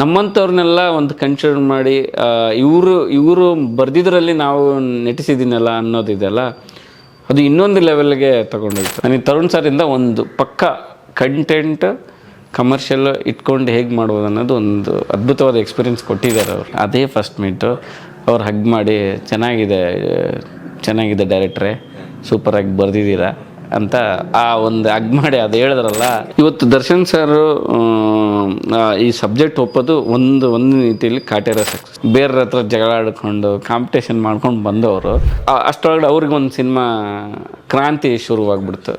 ನಮ್ಮಂಥವ್ರನ್ನೆಲ್ಲ ಒಂದು ಕನ್ಸಿಡರ್ ಮಾಡಿ ಇವರು ಬರೆದಿದ್ರಲ್ಲಿ ನಾವು ನಟಿಸಿದ್ದೀನಲ್ಲ ಅನ್ನೋದಿದೆಯಲ್ಲ, ಅದು ಇನ್ನೊಂದು ಲೆವೆಲ್ಗೆ ತೊಗೊಂಡೋಯ್ತು. ನನಗೆ ತರುಣ್ ಸರಿಂದ ಒಂದು ಪಕ್ಕ ಕಂಟೆಂಟ್ ಕಮರ್ಷಿಯಲ್ ಇಟ್ಕೊಂಡು ಹೇಗೆ ಮಾಡ್ಬೋದು ಅನ್ನೋದು ಒಂದು ಅದ್ಭುತವಾದ ಎಕ್ಸ್ಪೀರಿಯೆನ್ಸ್ ಕೊಟ್ಟಿದ್ದಾರೆ ಅವರು. ಅದೇ ಫಸ್ಟ್ ಮೀಟು. ಅವ್ರು ಹಗ್ ಮಾಡಿ ಚೆನ್ನಾಗಿದೆ ಡೈರೆಕ್ಟ್ರೇ, ಸೂಪರಾಗಿ ಬರೆದಿದ್ದೀರಾ ಅಂತ ಆ ಒಂದು ಹಗ್ ಮಾಡಿ ಅದು ಹೇಳಿದ್ರಲ್ಲ. ಇವತ್ತು ದರ್ಶನ್ ಸರ್ ಈ ಸಬ್ಜೆಕ್ಟ್ ಒಪ್ಪೋದು ಒಂದು ರೀತಿಯಲ್ಲಿ ಕಾಟೇರ ಸಕ್ಸಸ್. ಬೇರೆಯವ್ರ ಹತ್ರ ಜಗಳ ಆಡ್ಕೊಂಡು ಕಾಂಪಿಟೇಷನ್ ಮಾಡ್ಕೊಂಡು ಬಂದವರು, ಅಷ್ಟೊಳಗಡೆ ಅವ್ರಿಗೆ ಒಂದು ಸಿನಿಮಾ ಕ್ರಾಂತಿ ಶುರುವಾಗ್ಬಿಡ್ತು.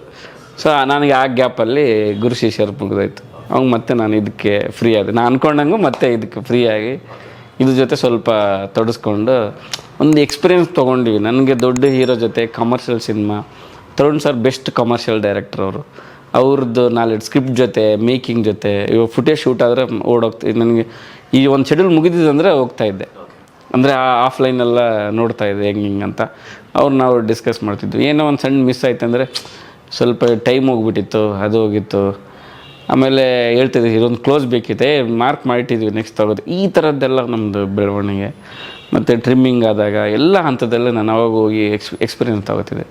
ಸೊ ನನಗೆ ಆ ಗ್ಯಾಪಲ್ಲಿ ಗುರು ಶಿಷ್ಯರು ಮುಗಿದೋಯ್ತು. ಅವಾಗ ಮತ್ತೆ ನಾನು ಇದಕ್ಕೆ ಫ್ರೀ ಆದೆ. ನಾನು ಅಂದ್ಕೊಂಡಂಗೂ ಮತ್ತೆ ಇದಕ್ಕೆ ಫ್ರೀಯಾಗಿ ಇದ್ರ ಜೊತೆ ಸ್ವಲ್ಪ ತೊಡಸ್ಕೊಂಡು ಒಂದು ಎಕ್ಸ್ಪೀರಿಯೆನ್ಸ್ ತೊಗೊಂಡಿವಿ. ನನಗೆ ದೊಡ್ಡ ಹೀರೋ ಜೊತೆ commercial cinema, Tarun sir best commercial director ಅವರು. ಅವ್ರದ್ದು ನಾಲೆಡ್ಜ್ ಸ್ಕ್ರಿಪ್ಟ್ ಜೊತೆ, ಮೇಕಿಂಗ್ ಜೊತೆ, ಇವಾಗ ಫುಟೇಜ್ ಶೂಟ್ ಆದರೆ ಓಡೋಗ್ತಿದ್ದೆ. ನನಗೆ ಈ ಒಂದು ಶೆಡ್ಯೂಲ್ ಮುಗಿದಿದ್ದಂದರೆ ಹೋಗ್ತಾಯಿದ್ದೆ, ಅಂದರೆ ಆಫ್ಲೈನೆಲ್ಲ ನೋಡ್ತಾಯಿದ್ದೆ ಹೆಂಗೆ ಅಂತ. ನಾವು ಡಿಸ್ಕಸ್ ಮಾಡ್ತಿದ್ವಿ. ಏನೋ ಒಂದು ಸಣ್ಣ ಮಿಸ್ ಆಯ್ತು ಅಂದರೆ ಸ್ವಲ್ಪ ಟೈಮ್ ಹೋಗ್ಬಿಟ್ಟಿತ್ತು, ಅದು ಹೋಗಿತ್ತು. ಆಮೇಲೆ ಹೇಳ್ತಿದ್ವಿ ಇದೊಂದು ಕ್ಲೋಸ್ ಬೇಕಿತ್ತೆ, ಮಾರ್ಕ್ ಮಾಡಿಟ್ಟಿದ್ವಿ ನೆಕ್ಸ್ಟ್ ತಗೋದು. ಈ ಥರದ್ದೆಲ್ಲ ನಮ್ಮದು ಬೆಳವಣಿಗೆ. ಮತ್ತು ಟ್ರಿಮ್ಮಿಂಗ್ ಆದಾಗ ಎಲ್ಲ ಹಂತದಲ್ಲೇ ನಾನು ಅವಾಗ ಹೋಗಿ ಎಕ್ಸ್ಪೀರಿಯೆನ್ಸ್ ತಗೋತಿದ್ದೆ.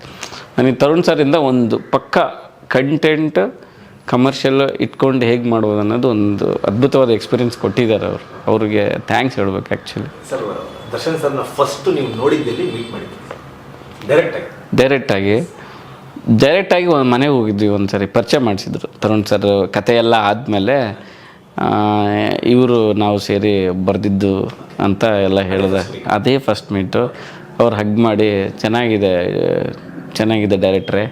ನನಗೆ ತರುಣ್ ಸರಿಂದ ಒಂದು ಪಕ್ಕ ಕಂಟೆಂಟ್ ಕಮರ್ಷಿಯಲ್ ಇಟ್ಕೊಂಡು ಹೇಗೆ ಮಾಡ್ಬೋದು ಅನ್ನೋದು ಒಂದು ಅದ್ಭುತವಾದ ಎಕ್ಸ್ಪೀರಿಯೆನ್ಸ್ ಕೊಟ್ಟಿದ್ದಾರೆ ಅವರು. ಅವ್ರಿಗೆ ಥ್ಯಾಂಕ್ಸ್ ಹೇಳ್ಬೇಕು ಆ್ಯಕ್ಚುಲಿ. ಸರ್, ದರ್ಶನ್ ಸರ್ನ ಫಸ್ಟ್ ನೀವು ನೋಡಿದ್ದಲ್ಲಿ ಮೀಟ್ ಮಾಡಿದ್ರಿ ಡೈರೆಕ್ಟಾಗಿ ಒಂದು ಮನೆಗೆ ಹೋಗಿದ್ವಿ. ಒಂದು ಸರಿ ಪರಿಚಯ ಮಾಡಿಸಿದ್ರು ತರುಣ್ ಸರ್. ಕತೆ ಎಲ್ಲ ಆದಮೇಲೆ ಇವರು ನಾವು ಸೇರಿ ಬರೆದಿದ್ದು ಅಂತ ಎಲ್ಲ ಹೇಳಿದೆ. ಅದೇ ಫಸ್ಟ್ ಮೀಟು. ಅವ್ರು ಹಗ್ ಮಾಡಿ ಚೆನ್ನಾಗಿದೆ ಡೈರೆಕ್ಟ್ರೇ,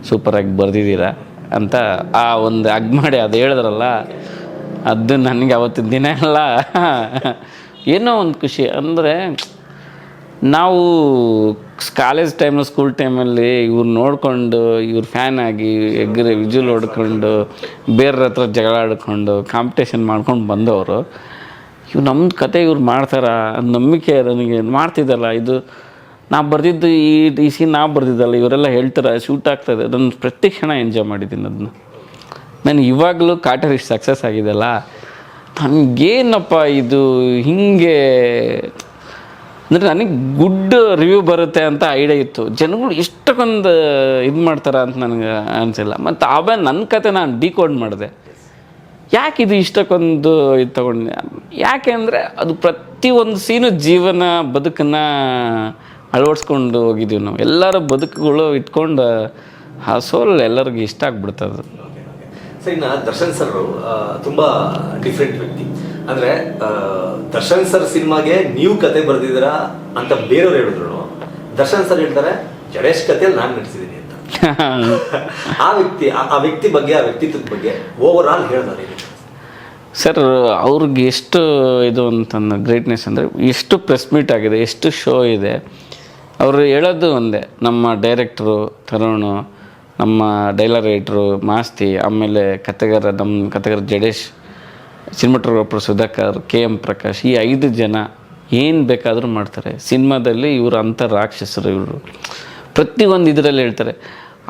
ಸೂಪರಾಗಿ ಬರೆದಿದ್ದೀರಾ ಅಂತ ಆ ಒಂದು ಹಗ್ ಮಾಡಿ ಅದು ಹೇಳಿದ್ರಲ್ಲ, ಅದು ನನಗೆ ಅವತ್ತಿನ ದಿನ ಎಲ್ಲ ಏನೋ ಒಂದು ಖುಷಿ. ಅಂದರೆ ನಾವು ಕಾಲೇಜ್ ಟೈಮಲ್ಲಿ, ಸ್ಕೂಲ್ ಟೈಮಲ್ಲಿ ಇವ್ರು ನೋಡಿಕೊಂಡು ಇವ್ರ ಫ್ಯಾನ್ ಆಗಿ ವಿಜುವಲ್ ಹೊಡ್ಕೊಂಡು ಬೇರೆಯವ್ರ ಹತ್ರ ಜಗಳ ಆಡ್ಕೊಂಡು ಕಾಂಪಿಟೇಷನ್ ಮಾಡ್ಕೊಂಡು ಬಂದವರು. ನಮ್ಮದು ಕತೆ ಇವ್ರು ಮಾಡ್ತಾರ ನಂಬಿಕೆ ನನಗೆ ಮಾಡ್ತಿದ್ದಲ್ಲ. ಇದು ನಾವು ಬರೆದಿದ್ದು ಈ ಸೀನ್ ನಾವು ಬರೆದಿದ್ದಲ್ಲ, ಇವರೆಲ್ಲ ಹೇಳ್ತಾರೆ ಶೂಟ್ ಆಗ್ತಾಯಿದೆ. ಅದನ್ನು ಪ್ರತಿ ಕ್ಷಣ ಎಂಜಾಯ್ ಮಾಡಿದ್ದೀನಿ ಅದನ್ನು. ನಾನು ಇವಾಗಲೂ ಕಾಟೇರ ಇಷ್ಟು ಸಕ್ಸಸ್ ಆಗಿದೆಯಲ್ಲ, ನನಗೇನಪ್ಪ ಇದು ಹಿಂಗೆ ಅಂದರೆ ನನಗೆ ಗುಡ್ ರಿವ್ಯೂ ಬರುತ್ತೆ ಅಂತ ಐಡಿಯಾ ಇತ್ತು. ಜನಗಳು ಇಷ್ಟಕ್ಕೊಂದು ಇದು ಮಾಡ್ತಾರೆ ಅಂತ ನನಗೆ ಅನಿಸಿಲ್ಲ. ಮತ್ತು ಆಮೇಲೆ ನನ್ನ ಕತೆ ನಾನು ಡಿಕೋಡ್ ಮಾಡಿದೆ. ಯಾಕೆ ಇದು ಇಷ್ಟಕ್ಕೊಂದು ಇದು ತೊಗೊಂಡೆ, ಯಾಕೆ ಅಂದರೆ ಅದು ಪ್ರತಿಯೊಂದು ಸೀನು ಜೀವನ ಬದುಕನ್ನು ಅಳವಡಿಸ್ಕೊಂಡು ಹೋಗಿದ್ದೀವಿ ನಾವು. ಎಲ್ಲರ ಬದುಕುಗಳು ಇಟ್ಕೊಂಡು ಆ ಸೋಲ್ ಎಲ್ಲರಿಗೂ ಇಷ್ಟ ಆಗ್ಬಿಡ್ತದೆ. ಸರ್, ಇನ್ನು ದರ್ಶನ್ ಸರ್ ತುಂಬ ಡಿಫ್ರೆಂಟ್ ವ್ಯಕ್ತಿ. ಅಂದರೆ ದರ್ಶನ್ ಸರ್ ಸಿನಿಮಾಗೆ ನೀವು ಕತೆ ಬರೆದಿದ್ದೀರಾ ಅಂತ ಬೇರೆಯವ್ರು ಹೇಳಿದ್ರು, ದರ್ಶನ್ ಸರ್ ಹೇಳ್ತಾರೆ ಜಡೇಶ್ ಕಥೆಯಲ್ಲಿ ನಾನು ನಟಿಸಿದ್ದೀನಿ ಅಂತ. ಆ ವ್ಯಕ್ತಿ ಬಗ್ಗೆ, ಆ ವ್ಯಕ್ತಿತ್ವದ ಬಗ್ಗೆ ಓವರ್ ಆಲ್ ಹೇಳ್ತಾರೆ ಸರ್. ಅವ್ರಿಗೆ ಎಷ್ಟು ಇದು ಅಂತಂದು ಗ್ರೇಟ್ನೆಸ್ ಅಂದರೆ, ಎಷ್ಟು ಪ್ರೆಸ್ ಮೀಟ್ ಆಗಿದೆ, ಎಷ್ಟು ಶೋ ಇದೆ. ಅವರು ಹೇಳೋದು ಒಂದೇ, ನಮ್ಮ ಡೈರೆಕ್ಟ್ರು ತರುಣ್, ನಮ್ಮ ಡೈಲಾಗ್ ರೈಟ್ರು ಮಾಸ್ತಿ, ಆಮೇಲೆ ನಮ್ಮ ಕಥೆಗಾರ ಜಡೇಶ್, ಸಿನಿಮಾಟೋಗ್ರಾಫರ್ ಸುಧಾಕರ್, KM ಪ್ರಕಾಶ್, ಈ 5 ಜನ ಏನು ಬೇಕಾದರೂ ಮಾಡ್ತಾರೆ ಸಿನಿಮಾದಲ್ಲಿ. ಇವರು ಅಂಥ ರಾಕ್ಷಸರು ಇವರು. ಪ್ರತಿಯೊಂದು ಇದರಲ್ಲಿ ಹೇಳ್ತಾರೆ.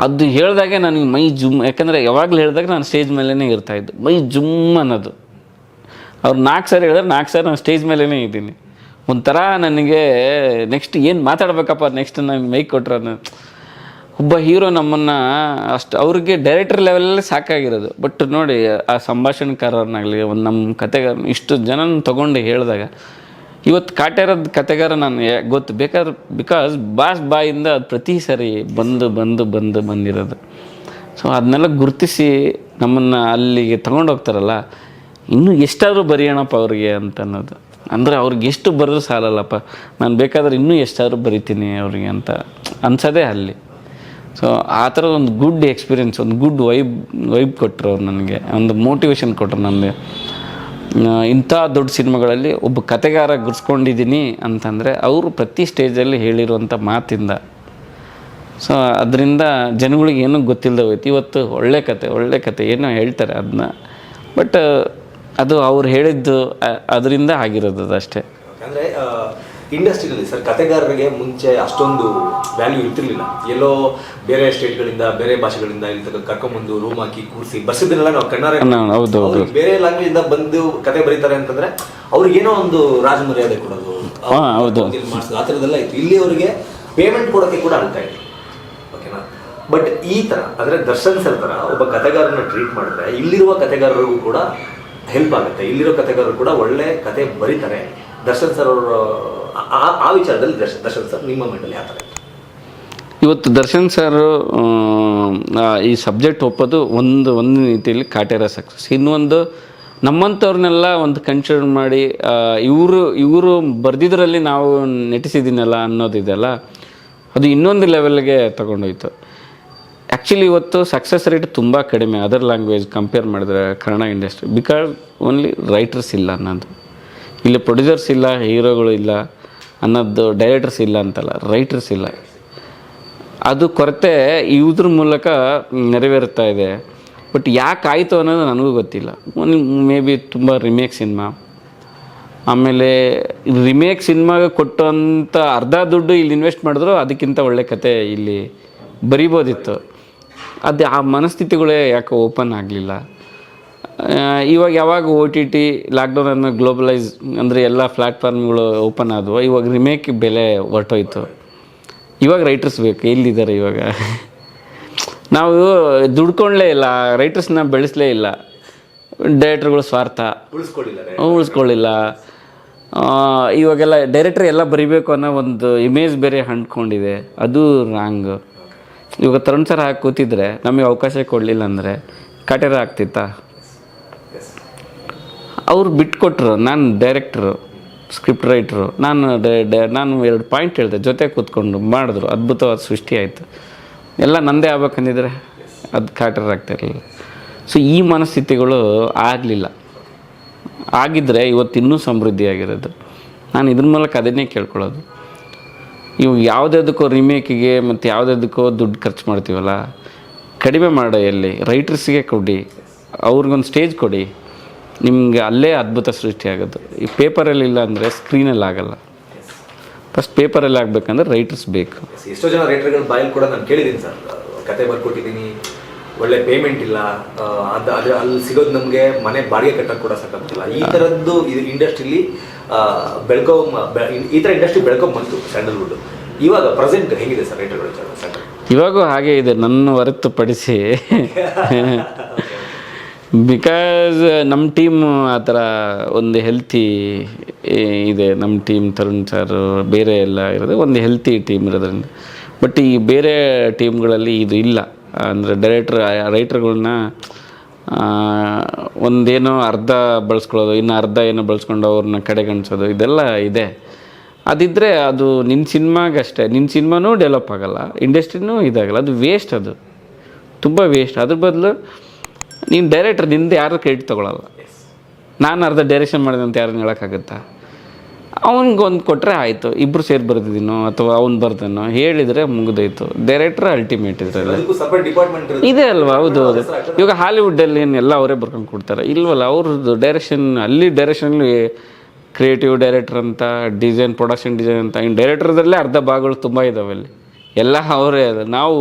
ಅದು ಹೇಳಿದಾಗೆ ನನಗೆ ಮೈ ಜುಮ್, ಯಾಕಂದರೆ ಯಾವಾಗಲೂ ಹೇಳಿದಾಗ ನಾನು ಸ್ಟೇಜ್ ಮೇಲೇ ಇರ್ತಾಯಿದ್ದು. ಮೈ ಜುಮ್ ಅನ್ನೋದು. ಅವ್ರು 4 ಸಾರಿ ಹೇಳಿದ್ರೆ 4 ಸಾರಿ ನಾನು ಸ್ಟೇಜ್ ಮೇಲೇ ಇದ್ದೀನಿ. ಒಂಥರ ನನಗೆ ನೆಕ್ಸ್ಟ್ ಏನು ಮಾತಾಡ್ಬೇಕಪ್ಪ, ನೆಕ್ಸ್ಟ್ ನನಗೆ ಮೈಕ್ ಕೊಟ್ಟರೆ ಒಬ್ಬ ಹೀರೋ ನಮ್ಮನ್ನು ಅಷ್ಟು ಅವ್ರಿಗೆ ಡೈರೆಕ್ಟರ್ ಲೆವೆಲಲ್ಲೇ ಸಾಕಾಗಿರೋದು. ಬಟ್ ನೋಡಿ, ಆ ಸಂಭಾಷಣೆಕಾರನಾಗಲಿ ಒಂದು ನಮ್ಮ ಕತೆಗಾರ ಇಷ್ಟು ಜನ ತೊಗೊಂಡು ಹೇಳಿದಾಗ ಇವತ್ತು ಕಾಟೇರದ ಕತೆಗಾರ ನಾನು ಗೊತ್ತು ಬೇಕಾದ್ರೆ, ಬಿಕಾಸ್ ಬಾಯಿಂದ ಅದು ಪ್ರತಿ ಸರಿ ಬಂದಿರೋದು. ಸೊ ಅದನ್ನೆಲ್ಲ ಗುರುತಿಸಿ ನಮ್ಮನ್ನು ಅಲ್ಲಿಗೆ ತೊಗೊಂಡೋಗ್ತಾರಲ್ಲ, ಇನ್ನೂ ಎಷ್ಟಾದರೂ ಬರೆಯೋಣಪ್ಪ ಅವ್ರಿಗೆ ಅಂತ ಅನ್ನೋದು. ಅಂದರೆ ಅವ್ರಿಗೆ ಎಷ್ಟು ಬರೆದ್ರೂ ಸಾಲಲ್ಲಪ್ಪ, ನಾನು ಬೇಕಾದ್ರೆ ಇನ್ನೂ ಎಷ್ಟಾದರೂ ಬರಿತೀನಿ ಅವ್ರಿಗೆ ಅಂತ ಅನ್ಸೋದೇ ಅಲ್ಲಿ. ಸೊ ಆ ಥರ ಒಂದು ಗುಡ್ ಎಕ್ಸ್ಪೀರಿಯೆನ್ಸ್, ಒಂದು ಗುಡ್ ವೈಬ್ ಕೊಟ್ಟರು ಅವ್ರು ನನಗೆ, ಒಂದು ಮೋಟಿವೇಶನ್ ಕೊಟ್ಟರು ನನಗೆ. ಇಂಥ ದೊಡ್ಡ ಸಿನಿಮಾಗಳಲ್ಲಿ ಒಬ್ಬ ಕತೆಗಾರ ಗುರ್ಸ್ಕೊಂಡಿದ್ದೀನಿ ಅಂತಂದರೆ ಅವರು ಪ್ರತಿ ಸ್ಟೇಜಲ್ಲಿ ಹೇಳಿರುವಂಥ ಮಾತಿಂದ. ಸೊ ಅದರಿಂದ ಜನಗಳಿಗೆ ಏನೂ ಗೊತ್ತಿಲ್ಲದೆ ಹೋಯ್ತು. ಇವತ್ತು ಒಳ್ಳೆ ಕತೆ ಏನೋ ಹೇಳ್ತಾರೆ ಅದನ್ನ, ಬಟ್ ಅದು ಅವ್ರು ಹೇಳಿದ್ದು ಅದರಿಂದ ಆಗಿರೋದು ಅಷ್ಟೇ. ಅಂದರೆ ಇಂಡಸ್ಟ್ರಿನಲ್ಲಿ ಸರ್ ಕತೆಗಾರರಿಗೆ ಮುಂಚೆ ಅಷ್ಟೊಂದು ವ್ಯಾಲ್ಯೂ ಇರ್ತಿರ್ಲಿಲ್ಲ. ಎಲ್ಲೋ ಬೇರೆ ಸ್ಟೇಟ್ಗಳಿಂದ ಬೇರೆ ಭಾಷೆಗಳಿಂದ ಇಲ್ಲಿ ಕರ್ಕೊಂಡ್ಬಂದು ರೂಮ್ ಹಾಕಿ ಕೂರಿಸಿ ಬರ್ಸಿದ್ದನ್ನೆಲ್ಲ ನಾವು ಕಣ್ಣಾರೆ ಬೇರೆ ಲ್ಯಾಂಗ್ವೇಜ್ ಇಂದ ಬಂದು ಕತೆ ಬರೀತಾರೆ ಅಂತಂದ್ರೆ ಅವ್ರಿಗೇನೋ ಒಂದು ರಾಜಮರ್ಯಾದೆ ಕೊಡೋದು ಮಾಡಿಸೋದು ಆ ಥರದ್ದೆಲ್ಲ ಇತ್ತು. ಇಲ್ಲಿ ಅವರಿಗೆ ಪೇಮೆಂಟ್ ಕೊಡೋಕ್ಕೆ ಕೂಡ ಆಗ್ತಾ ಇದೆ. ಓಕೆನಾ? ಬಟ್ ಈ ಥರ ಅಂದರೆ ದರ್ಶನ್ ಸರ್ ಥರ ಒಬ್ಬ ಕತೆಗಾರನ ಟ್ರೀಟ್ ಮಾಡಿದ್ರೆ ಇಲ್ಲಿರುವ ಕತೆಗಾರರಿಗೂ ಕೂಡ ಹೆಲ್ಪ್ ಆಗುತ್ತೆ. ಇಲ್ಲಿರೋ ಕತೆಗಾರರು ಕೂಡ ಒಳ್ಳೆ ಕತೆ ಬರೀತಾರೆ. ದರ್ಶನ್ ಸರ್ ಅವರು ಆ ವಿಚಾರದಲ್ಲಿ ದರ್ಶನ್ ಸರ್ ನಿಮ್ಮ ಮೈಂಡಲ್ಲಿ ಯಾವ ಥರ? ಇವತ್ತು ದರ್ಶನ್ ಸರ್ ಈ ಸಬ್ಜೆಕ್ಟ್ ಒಪ್ಪೋದು ಒಂದು ರೀತಿಯಲ್ಲಿ ಕಾಟೇರ ಸಕ್ಸಸ್. ಇನ್ನೊಂದು ನಮ್ಮಂಥವ್ರನ್ನೆಲ್ಲ ಒಂದು ಕನ್ಸಿಡರ್ ಮಾಡಿ ಇವರು ಬರೆದಿದ್ರಲ್ಲಿ ನಾವು ನಟಿಸಿದ್ದೀನಲ್ಲ ಅನ್ನೋದಿದೆಯಲ್ಲ, ಅದು ಇನ್ನೊಂದು ಲೆವೆಲ್ಗೆ ತಗೊಂಡೋಯ್ತು. ಆ್ಯಕ್ಚುಲಿ ಇವತ್ತು ಸಕ್ಸಸ್ ರೇಟ್ ತುಂಬ ಕಡಿಮೆ ಅದರ್ ಲ್ಯಾಂಗ್ವೇಜ್ ಕಂಪೇರ್ ಮಾಡಿದ್ರೆ Kannada industry. Because only writers ಇಲ್ಲ ಅನ್ನೋದು, ಇಲ್ಲಿ ಪ್ರೊಡ್ಯೂಸರ್ಸ್ ಇಲ್ಲ, ಹೀರೋಗಳು ಇಲ್ಲ ಅನ್ನೋದು, ಡೈರೆಕ್ಟರ್ಸ್ ಇಲ್ಲ ಅಂತಲ್ಲ, ರೈಟರ್ಸ್ ಇಲ್ಲ. ಅದು ಕೊರತೆ ಇದ್ರ ಮೂಲಕ ನೆರವೇರ್ತಾ ಇದೆ. ಬಟ್ ಯಾಕೆ ಆಯಿತು ಅನ್ನೋದು ನನಗೂ ಗೊತ್ತಿಲ್ಲ. ಮೇ ಬಿ ತುಂಬ ರಿಮೇಕ್ ಸಿನಿಮಾ, ಆಮೇಲೆ ರಿಮೇಕ್ ಸಿನಿಮಾಗೆ ಕೊಟ್ಟಂಥ ಅರ್ಧ ದುಡ್ಡು ಇಲ್ಲಿ ಇನ್ವೆಸ್ಟ್ ಮಾಡಿದ್ರು ಅದಕ್ಕಿಂತ ಒಳ್ಳೆ ಕತೆ ಇಲ್ಲಿ ಬರಿಬೋದಿತ್ತು. ಅದು ಆ ಮನಸ್ಥಿತಿಗಳೇ ಯಾಕೆ ಓಪನ್ ಆಗಲಿಲ್ಲ. ಇವಾಗ ಯಾವಾಗ OTT ಲಾಕ್ಡೌನ್ ಅನ್ನೋ ಗ್ಲೋಬಲೈಸ್ ಅಂದರೆ ಎಲ್ಲ ಪ್ಲ್ಯಾಟ್ಫಾರ್ಮ್ಗಳು ಓಪನ್ ಆದವು, ಇವಾಗ ರಿಮೇಕ್ ಬೆಲೆ ಹೊರಟೋಯ್ತು. ಇವಾಗ ರೈಟರ್ಸ್ ಬೇಕು. ಎಲ್ಲಿದ್ದಾರೆ ಇವಾಗ? ನಾವು ದುಡ್ಕೊಳ್ಳೇ ಇಲ್ಲ, ರೈಟರ್ಸ್ನ ಬೆಳೆಸಲೇ ಇಲ್ಲ. ಡೈರೆಕ್ಟರ್ಗಳು ಸ್ವಾರ್ಥ ಉಳಿಸ್ಕೊಳ್ಳಿಲ್ಲ. ಇವಾಗೆಲ್ಲ ಡೈರೆಕ್ಟರ್ ಎಲ್ಲ ಬರಿಬೇಕು ಅನ್ನೋ ಒಂದು ಇಮೇಜ್ ಬೇರೆ ಅಂದ್ಕೊಂಡಿದೆ, ಅದು ರಾಂಗ್. ಇವಾಗ ತರುಣ್ ಸರ್ ಹಾಕಿ ಕೂತಿದ್ರೆ ನಮಗೆ ಅವಕಾಶ ಕೊಡಲಿಲ್ಲ ಅಂದರೆ ಕಾಟೇರ ಆಗ್ತಿತ್ತಾ? ಅವ್ರು ಬಿಟ್ಕೊಟ್ರು. ನಾನು ಡೈರೆಕ್ಟ್ರು, ಸ್ಕ್ರಿಪ್ಟ್ ರೈಟ್ರು, ನಾನು 2 ಪಾಯಿಂಟ್ ಹೇಳಿದೆ, ಜೊತೆ ಕೂತ್ಕೊಂಡು ಮಾಡಿದ್ರು, ಅದ್ಭುತವಾದ ಸೃಷ್ಟಿ ಆಯಿತು. ಎಲ್ಲ ನಂದೇ ಆಗ್ಬೇಕಂದಿದ್ರೆ ಅದು ಕಾಟೇರ ಆಗ್ತಾಯಿರಲಿಲ್ಲ. ಸೊ ಈ ಮನಸ್ಥಿತಿಗಳು ಆಗಲಿಲ್ಲ. ಆಗಿದ್ದರೆ ಇವತ್ತು ಇನ್ನೂ ಸಮೃದ್ಧಿಯಾಗಿರೋದು. ನಾನು ಇದ್ರ ಮೂಲಕ ಅದನ್ನೇ ಕೇಳ್ಕೊಳ್ಳೋದು. ಇವು ಯಾವುದಕ್ಕೋ ರಿಮೇಕಿಗೆ ಮತ್ತು ಯಾವುದಕ್ಕೋ ದುಡ್ಡು ಖರ್ಚು ಮಾಡ್ತೀವಲ್ಲ, ಕಡಿಮೆ ಮಾಡೋ ಎಲ್ಲಿ ರೈಟರ್ಸಿಗೆ ಕೊಡಿ, ಅವ್ರಿಗೊಂದು ಸ್ಟೇಜ್ ಕೊಡಿ, ನಿಮಗೆ ಅಲ್ಲೇ ಅದ್ಭುತ ಸೃಷ್ಟಿ ಆಗೋದು. ಈ ಪೇಪರಲ್ಲಿ ಇಲ್ಲ ಅಂದರೆ ಸ್ಕ್ರೀನಲ್ಲಿ ಆಗಲ್ಲ. ಫಸ್ಟ್ ಪೇಪರಲ್ಲಿ ಆಗಬೇಕಂದ್ರೆ ರೈಟರ್ಸ್ ಬೇಕು. ಎಷ್ಟೋ ಜನ ರೈಟರ್ಗಳ ಬಾಯಲ್ಲಿ ಕೂಡ ನಾನು ಕೇಳಿದ್ದೀನಿ ಸರ್, ಕತೆ ಬರ್ಕೊಟ್ಟಿದ್ದೀನಿ, ಒಳ್ಳೆ ಪೇಮೆಂಟ್ ಇಲ್ಲ, ಅದು ಅಲ್ಲಿ ಸಿಗೋದು ನಮಗೆ ಮನೆ ಬಾಡಿಗೆ ಕಟ್ಟಕ್ಕೆ ಕೂಡ ಸಾಕಾಗ್ತಿಲ್ಲ. ಈ ಥರದ್ದು ಇದು ಇಂಡಸ್ಟ್ರಿಲಿ ಈ ಥರ ಇಂಡಸ್ಟ್ರಿ ಬೆಳ್ಕೊಂಬಂತು ಸ್ಯಾಂಡಲ್ವುಡ್. ಇವಾಗ ಪ್ರೆಸೆಂಟ್ ಹೇಗಿದೆ ಸರ್ ರೈಟರ್ಗಳು? ಇವಾಗೂ ಹಾಗೇ ಇದೆ ನನ್ನ ಹೊರತುಪಡಿಸಿ. ಬಿಕಾಸ್ ನಮ್ಮ ಟೀಮ್ ಆ ಥರ ಒಂದು ಹೆಲ್ತಿ ಇದೆ. ನಮ್ಮ ಟೀಮ್ ತರುಣ್ ಸರ್ ಬೇರೆ ಎಲ್ಲ ಇರೋದು ಒಂದು ಹೆಲ್ತಿ ಟೀಮ್ ಇರೋದ್ರಿಂದ. ಬಟ್ ಈ ಬೇರೆ ಟೀಮ್ಗಳಲ್ಲಿ ಇದು ಇಲ್ಲ. ಅಂದರೆ ರೈಟರ್ಗಳನ್ನ ಒಂದೇನೋ ಅರ್ಧ ಬಳಸ್ಕೊಳ್ಳೋದು, ಇನ್ನು ಅರ್ಧ ಏನೋ ಬಳಸ್ಕೊಂಡು ಅವ್ರನ್ನ ಕಡೆಗಣಿಸೋದು, ಇದೆಲ್ಲ ಇದೆ. ಅದಿದ್ದರೆ ಅದು ನಿನ್ನ ಸಿನಿಮಾಗಷ್ಟೇ, ನಿನ್ನ ಸಿನಿಮಾನೂ ಡೆವಲಪ್ ಆಗೋಲ್ಲ, ಇಂಡಸ್ಟ್ರಿನೂ ಇದಾಗಲ್ಲ. ಅದು ವೇಸ್ಟ್, ಅದು ತುಂಬ ವೇಸ್ಟ್. ಅದ್ರ ಬದಲು ನೀನು ಡೈರೆಕ್ಟರ್, ನಿಂದು ಯಾರು ಕ್ರೆಡಿಟ್ ತೊಗೊಳಲ್ಲ. ನಾನು ಅರ್ಧ ಡೈರೆಕ್ಷನ್ ಮಾಡಿದೆ ಅಂತ ಯಾರನ್ನ ಹೇಳೋಕ್ಕಾಗುತ್ತಾ? ಅವ್ನಿಗೊಂದು ಕೊಟ್ಟರೆ ಆಯಿತು, ಇಬ್ಬರು ಸೇರಿ ಬರ್ದಿದ್ದೀನೋ ಅಥವಾ ಅವ್ನು ಬರ್ದನೋ ಹೇಳಿದರೆ ಮುಗಿದೋಯ್ತು. ಡೈರೆಕ್ಟ್ರ್ ಅಲ್ಟಿಮೇಟ್ ಇದರಲ್ಲಿ ಇದೆ ಅಲ್ವಾ? ಹೌದು. ಇವಾಗ ಹಾಲಿವುಡ್ಡಲ್ಲಿ ಏನೆಲ್ಲ ಅವರೇ ಬರ್ಕೊಂಡು ಕೊಡ್ತಾರೆ ಇಲ್ವಲ್ಲ? ಅವ್ರದ್ದು ಡೈರೆಕ್ಷನ್, ಅಲ್ಲಿ ಡೈರೆಕ್ಷನ್ಲಿ ಕ್ರಿಯೇಟಿವ್ ಡೈರೆಕ್ಟರ್ ಅಂತ, ಡಿಸೈನ್, ಪ್ರೊಡಕ್ಷನ್ ಡಿಸೈನ್ ಅಂತ, ಇನ್ನು ಡೈರೆಕ್ಟರ್ದಲ್ಲೇ ಅರ್ಧ ಭಾಗಗಳು ತುಂಬ ಇದ್ದಾವೆ ಅಲ್ಲಿ. ಎಲ್ಲ ಅವರೇ. ನಾವು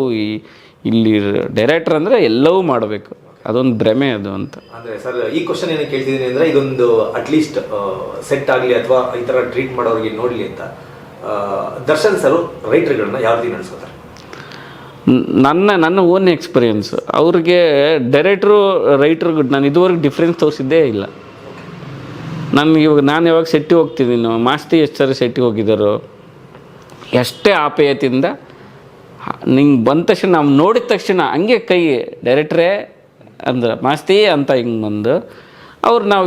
ಇಲ್ಲಿ ಡೈರೆಕ್ಟರ್ ಅಂದರೆ ಎಲ್ಲವೂ ಮಾಡಬೇಕು, ಅದೊಂದು ಭ್ರಮೆ ಅದು ಅಂತ. ಅಂದರೆ ಸರ್ ಈ ಕ್ವಶನ್ ಏನಕ್ಕೆ ಕೇಳ್ತಿದ್ದೀನಿ ಅಂದರೆ, ಇದೊಂದು ಅಟ್ಲೀಸ್ಟ್ ಸೆಟ್ ಆಗಲಿ ಅಥವಾ ಈ ಥರ ಟ್ರೀಟ್ ಮಾಡೋರಿಗೆ ನೋಡಲಿ ಅಂತ ದರ್ಶನ್ ಸರ್ ರೈಟರ್ಗಳನ್ನ ಯಾವ ರೀತಿ ನಡೆಸ್ಕೋತಾರೆ? ನನ್ನ ಓನ್ ಎಕ್ಸ್ಪೀರಿಯನ್ಸ್, ಅವ್ರಿಗೆ ಡೈರೆಕ್ಟ್ರು ರೈಟ್ರಿಗೆ ನಾನು ಇದುವರೆಗೆ ಡಿಫ್ರೆನ್ಸ್ ತೋರಿಸಿದ್ದೇ ಇಲ್ಲ. ನಾನು ಯಾವಾಗ ಸೆಟ್ಟಿಗೆ ಹೋಗ್ತಿದ್ದೀನೋ, ಮಾಸ್ತಿ ಎಷ್ಟು ಸರಿ ಸೆಟ್ಟಿಗೆ ಹೋಗಿದ್ದಾರೋ, ಎಷ್ಟೇ ಆಪೇಯತಿಂದ ನಿಂಗೆ ಬಂದ ತಕ್ಷಣ, ನಾವು ನೋಡಿದ ತಕ್ಷಣ ಹಂಗೆ ಕೈ ಡೈರೆಕ್ಟ್ರೇ ಅಂದ್ರೆ ಮಾಸ್ತಿ ಅಂತ ಹಿಂಗೆ ಬಂದು ಅವ್ರು, ನಾವು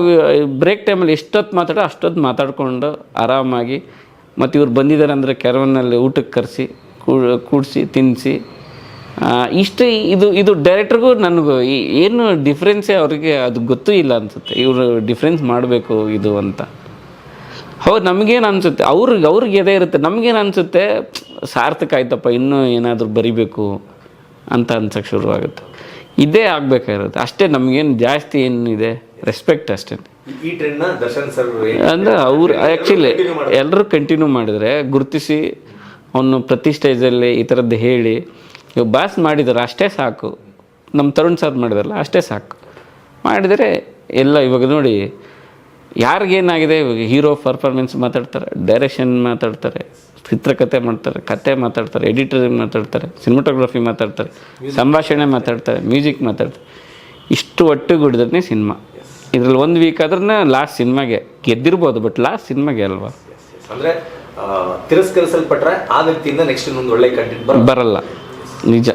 ಬ್ರೇಕ್ ಟೈಮಲ್ಲಿ ಎಷ್ಟೊತ್ತು ಅಷ್ಟೊತ್ತು ಮಾತಾಡಿಕೊಂಡು ಆರಾಮಾಗಿ, ಮತ್ತು ಇವ್ರು ಬಂದಿದ್ದಾರೆ ಅಂದರೆ ಕ್ಯಾರವನ್ನಲ್ಲಿ ಊಟಕ್ಕೆ ಕರೆಸಿ ಕೂಡಿಸಿ ತಿನ್ನಿಸಿ, ಇದು ಡೈರೆಕ್ಟ್ರಿಗೂ ನನಗೂ ಏನು ಡಿಫ್ರೆನ್ಸೇ ಅವ್ರಿಗೆ ಅದು ಗೊತ್ತೂ ಇಲ್ಲ ಅನಿಸುತ್ತೆ. ಇವರು ಡಿಫ್ರೆನ್ಸ್ ಮಾಡಬೇಕು ಇದು ಅಂತ. ಹೌದು, ನಮಗೇನು ಅನಿಸುತ್ತೆ, ಅವ್ರಿಗೆ ಎದೆ ಇರುತ್ತೆ. ನಮಗೇನು ಅನಿಸುತ್ತೆ, ಸಾರ್ಥಕ ಆಯ್ತಪ್ಪ, ಇನ್ನೂ ಏನಾದರೂ ಬರಿಬೇಕು ಅಂತ ಅನ್ಸೋಕ್ಕೆ ಶುರುವಾಗುತ್ತೆ. ಇದೇ ಆಗಬೇಕಾಗಿರುತ್ತೆ ಅಷ್ಟೇ. ನಮಗೇನು ಜಾಸ್ತಿ ಏನಿದೆ, ರೆಸ್ಪೆಕ್ಟ್ ಅಷ್ಟೇ. ಈ ಟ್ರೆಂಡ್ನ ದರ್ಶನ್ ಸರ್ ಅಂದರೆ ಅವ್ರು ಆ್ಯಕ್ಚುಲಿ ಎಲ್ಲರೂ ಕಂಟಿನ್ಯೂ ಮಾಡಿದರೆ ಗುರುತಿಸಿ ಅವನು ಪ್ರತಿ ಸ್ಟೇಜಲ್ಲಿ ಈ ಥರದ್ದು ಹೇಳಿ ಇವಾಗ ಬಾಸ್ ಮಾಡಿದ್ದಾರೆ ಅಷ್ಟೇ ಸಾಕು. ನಮ್ಮ ತರುಣ್ ಸರ್ ಮಾಡಿದಾರಲ್ಲ ಅಷ್ಟೇ ಸಾಕು ಮಾಡಿದರೆ ಎಲ್ಲ ಇವಾಗ ನೋಡಿ ಯಾರಿಗೇನಾಗಿದೆ ಇವಾಗ ಹೀರೋ ಪರ್ಫಾರ್ಮೆನ್ಸ್ ಮಾತಾಡ್ತಾರೆ, ಡೈರೆಕ್ಷನ್ ಮಾತಾಡ್ತಾರೆ, ಚಿತ್ರಕಥೆ ಮಾಡ್ತಾರೆ, ಕತೆ ಮಾತಾಡ್ತಾರೆ, ಎಡಿಟರಿಂಗ್ ಮಾತಾಡ್ತಾರೆ, ಸಿನಿಮಾಟೋಗ್ರಫಿ ಮಾತಾಡ್ತಾರೆ, ಸಂಭಾಷಣೆ ಮಾತಾಡ್ತಾರೆ, ಮ್ಯೂಸಿಕ್ ಮಾತಾಡ್ತಾರೆ. ಇಷ್ಟು ಒಟ್ಟುಗೂಡಿದ್ರೆ ಸಿನಿಮಾ. ಇದರಲ್ಲಿ ಒಂದು ವೀಕ್ ಆದ್ರೆ ಲಾಸ್ಟ್ ಸಿನಿಮಾಗೆ ಗೆದ್ದಿರ್ಬೋದು, ಬಟ್ ಲಾಸ್ಟ್ ಸಿನಿಮಾಗೆ ಅಲ್ವಾ. ಅಂದರೆ ತಿರಸ್ಕರಿಸಲ್ಪಟ್ರೆ ಆ ವ್ಯಕ್ತಿಯಿಂದ ನೆಕ್ಸ್ಟ್ ಇನ್ನೊಂದು ಒಳ್ಳೆ ಕಂಟೆಂಟ್ ಬರಲ್ಲ, ನಿಜ.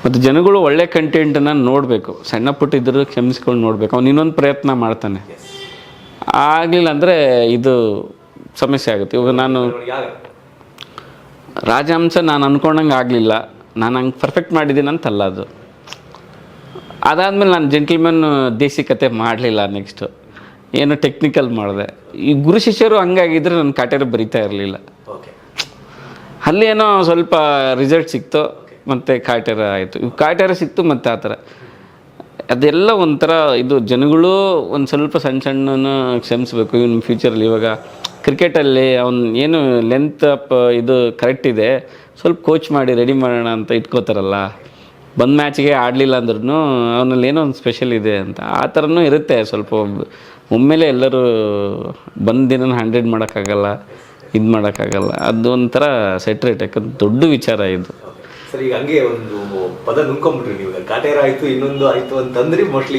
ಮತ್ತು ಜನಗಳು ಒಳ್ಳೆ ಕಂಟೆಂಟನ್ನು ನೋಡಬೇಕು, ಸಣ್ಣ ಪುಟ್ಟ ಇದ್ದರೂ ಕ್ಷಮಿಸ್ಕೊಂಡು ನೋಡಬೇಕು. ಅವ್ನು ಇನ್ನೊಂದು ಪ್ರಯತ್ನ ಮಾಡ್ತಾನೆ, ಆಗಲಿಲ್ಲ ಅಂದರೆ ಇದು ಸಮಸ್ಯೆ ಆಗುತ್ತೆ. ಇವಾಗ ನಾನು ರಾಜಹಂಸ ನಾನು ಅಂದ್ಕೊಂಡಂಗೆ ಆಗಲಿಲ್ಲ, ನಾನು ಹಂಗೆ ಪರ್ಫೆಕ್ಟ್ ಮಾಡಿದ್ದೀನಿ ಅಂತಲ್ಲ ಅದು. ಅದಾದಮೇಲೆ ನಾನು ಜೆಂಟಲ್ಮನ್ ದೇಸಿ ಕತೆ ಮಾಡಲಿಲ್ಲ, ನೆಕ್ಸ್ಟು ಏನು ಟೆಕ್ನಿಕಲ್ ಮಾಡಿದೆ. ಈ ಗುರು ಶಿಷ್ಯರು ಹಂಗಾಗಿದ್ದರೆ ನನ್ನ ಕಾಟೇರ ಬರಿತಾ ಇರಲಿಲ್ಲ. ಅಲ್ಲಿ ಏನೋ ಸ್ವಲ್ಪ ರಿಸಲ್ಟ್ ಸಿಕ್ತು, ಮತ್ತು ಕಾಟೇರ ಆಯಿತು. ಇವು ಕಾಟೇರ ಸಿಕ್ತು ಮತ್ತು ಆ ಥರ ಅದೆಲ್ಲ ಒಂಥರ ಇದು. ಜನಗಳು ಒಂದು ಸ್ವಲ್ಪ ಸಣ್ಣ ಕ್ಷಮಿಸ್ಬೇಕು. ಇವನು ಫ್ಯೂಚರಲ್ಲಿ ಇವಾಗ ಕ್ರಿಕೆಟಲ್ಲಿ ಅವ್ನು ಏನು ಲೆಂತ್ ಅಪ್ ಇದು ಕರೆಕ್ಟ್ ಇದೆ, ಸ್ವಲ್ಪ ಕೋಚ್ ಮಾಡಿ ರೆಡಿ ಮಾಡೋಣ ಅಂತ ಇಟ್ಕೋತಾರಲ್ಲ. ಬಂದು ಮ್ಯಾಚಿಗೆ ಆಡಲಿಲ್ಲ ಅಂದ್ರೂ ಅವನಲ್ಲಿ ಏನೋ ಒಂದು ಸ್ಪೆಷಲ್ ಇದೆ ಅಂತ ಆ ಥರನೂ ಇರುತ್ತೆ. ಸ್ವಲ್ಪ ಒಮ್ಮೆಲೆ ಎಲ್ಲರೂ ಬಂದು ದಿನ 100 ಮಾಡೋಕ್ಕಾಗಲ್ಲ, ಇದು ಮಾಡೋಕ್ಕಾಗಲ್ಲ. ಅದು ಒಂಥರ ಸೆಟ್ರೇಟ್, ಯಾಕಂದ್ರೆ ದೊಡ್ಡ ವಿಚಾರ ಇದು. ಸರ್ ಈಗ ಹಂಗೆ ಒಂದು ಪದ ನುಂಕೊಂಬಿಟ್ರಿ ನೀವು, ಕಾಟೇರ ಆಯಿತು ಇನ್ನೊಂದು ಆಯಿತು ಅಂತಂದ್ರಿ. ಮೋಸ್ಟ್ಲಿ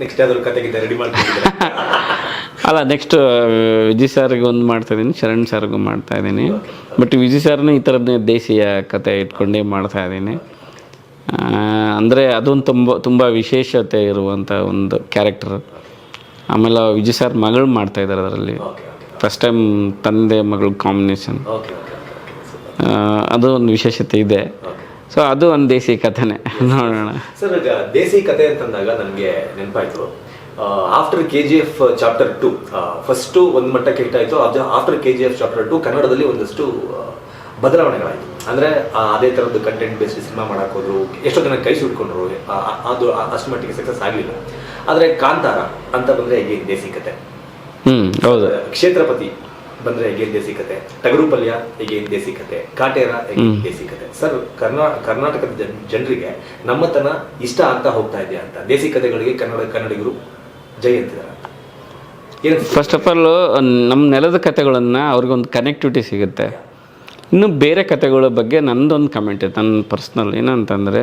ನೆಕ್ಸ್ಟ್ ಯಾವ್ದಾದ್ರು ಕತೆಗಿಂತ ರೆಡಿ ಮಾಡ್ತಿದ್ದೀರಾ? ಅಲ್ಲ, ನೆಕ್ಸ್ಟ್ ವಿಜಯ್ ಸರ್ಗೆ ಒಂದು ಮಾಡ್ತಾಯಿದ್ದೀನಿ, ಶರಣ್ ಸರ್ಗೂ ಮಾಡ್ತಾಯಿದ್ದೀನಿ. ಬಟ್ ವಿಜಯ್ ಸರ್ನ ಈ ಥರದ್ದೇ ದೇಶೀಯ ಕತೆ ಇಟ್ಕೊಂಡೇ ಮಾಡ್ತಾಯಿದ್ದೀನಿ. ಅಂದರೆ ಅದೊಂದು ತುಂಬ ವಿಶೇಷತೆ ಇರುವಂಥ ಒಂದು ಕ್ಯಾರೆಕ್ಟರ್. ಆಮೇಲೆ ವಿಜಯ್ ಸರ್ ಮಗಳು ಮಾಡ್ತಾಯಿದ್ದಾರೆ ಅದರಲ್ಲಿ, ಫಸ್ಟ್ ಟೈಮ್ ತಂದೆ ಮಗಳು ಕಾಂಬಿನೇಷನ್. ಅದು ಒಂದು ವಿಶೇಷತೆ ಇದೆ. ಸೊ ಅದು ಒಂದು ದೇಸಿ ಕಥೆನೇ, ನೋಡೋಣ. ಸರ್ ಈಗ ದೇಸಿ ಕತೆ ಅಂತಂದಾಗ ನನಗೆ ನೆನಪಾಯಿತು, ಆಫ್ಟರ್ KGF ಚಾಪ್ಟರ್ 2 ಫಸ್ಟು ಒಂದು ಮಟ್ಟಕ್ಕೆ ಹಿಟ್ಟಾಯಿತು. ಆಫ್ಟರ್ KGF ಚಾಪ್ಟರ್ 2 ಕನ್ನಡದಲ್ಲಿ ಒಂದಷ್ಟು ಬದಲಾವಣೆಗಳಾಯಿತು. ಅಂದರೆ ಅದೇ ಥರದ್ದು ಕಂಟೆಂಟ್ ಬೇಸ್ಡ್ ಸಿನಿಮಾ ಮಾಡೋಕೆ ಹೋದ್ರು, ಎಷ್ಟೋ ಜನ ಕೈ ಸುಟ್ಕೊಂಡ್ರು, ಅದು ಅಷ್ಟು ಮಟ್ಟಿಗೆ ಸಕ್ಸಸ್ ಆಗಲಿಲ್ಲ. ಆದರೆ ಕಾಂತಾರ ಅಂತ ಬಂದರೆ ಹೇಗೆ ದೇಸಿ ಕತೆ, ಹೌದು, ಕ್ಷೇತ್ರಪತಿ ಬಂದರೆ ಹೇಗೆ ದೇಸಿ ಕತೆ, ಟಗರು ಪಲ್ಯ ಹೇಗೆ ದೇಸಿ ಕತೆ, ಕಾಟೇರ ಹೇಗೆ ದೇಸಿ ಕತೆ. ಸರ್ ಕರ್ನಾಟಕದ ಜನರಿಗೆ ನಮ್ಮತನ ಇಷ್ಟ ಆಗ್ತಾ ಹೋಗ್ತಾ ಇದೆಯಾ ಅಂತ, ದೇಸಿ ಕತೆಗಳಿಗೆ ಕನ್ನಡಿಗರು ಜೈ ಅಂತಿದ್ದಾರೆ. ಫಸ್ಟ್ ಆಫ್ ಆಲ್ ನಮ್ಮ ನೆಲದ ಕತೆಗಳನ್ನು ಅವ್ರಿಗೊಂದು ಕನೆಕ್ಟಿವಿಟಿ ಸಿಗುತ್ತೆ. ಇನ್ನು ಬೇರೆ ಕತೆಗಳ ಬಗ್ಗೆ ನನ್ನದೊಂದು ಕಮೆಂಟ್ ಇದೆ, ನನ್ನ ಪರ್ಸ್ನಲ್. ಏನಂತಂದರೆ